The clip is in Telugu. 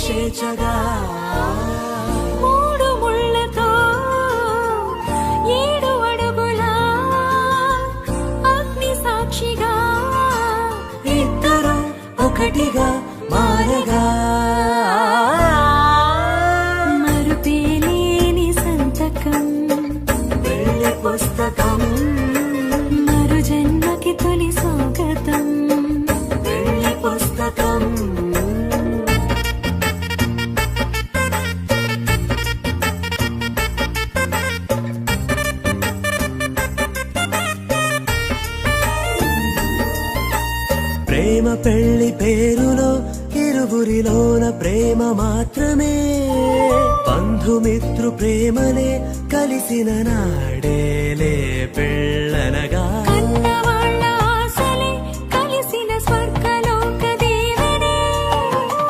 స్వేచ్ఛగా మూడు ముళ్ళతో 7 అడుగుల అగ్ని సాక్షిగా ఇద్దరు ఒకటిగా మారగా మరుపేలేని సంతకం వెళ్ళి పుస్తకం మరు జన్మకి తొలి స్వాగతం వెళ్ళి పుస్తకం ప్రేమ పెళ్లి పేరులో ఇరువురిలోన ప్రేమ మాత్రమే బంధుమిత్రు ప్రేమలే కలిసిన నాడేలే పెళ్ళనగా